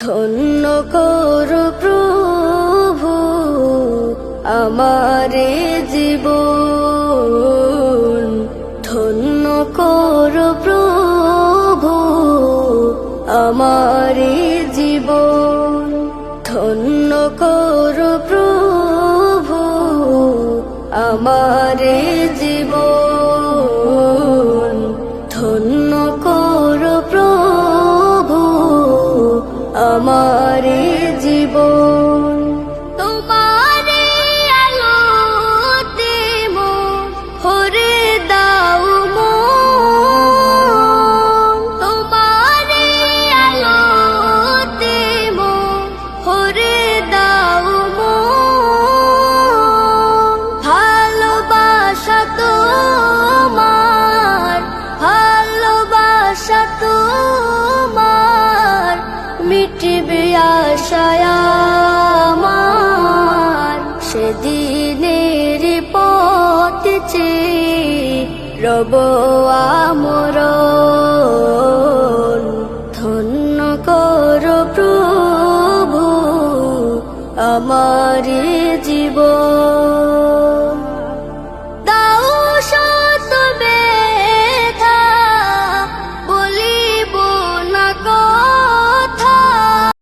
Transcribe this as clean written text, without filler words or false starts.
ধন্য করো প্রভু আমারে জীবন, ধন্য করো প্রভু আমারে জীবন, ধন্য করো প্রভু আমারে জীবন, ধন্য করো প্রভু আমারে জীবন। তোমারে আলোতে মন ভরে দাও মন, তোমারে আলোতে মন ভরে দাও মন। ভালোবাসা তোমার, ভালোবাসা তোমার মিটবে আশায় আমার। সেদিনের পথ চেয়ে রব আমরণ, ধন্য করো প্রভু আমার জীবন।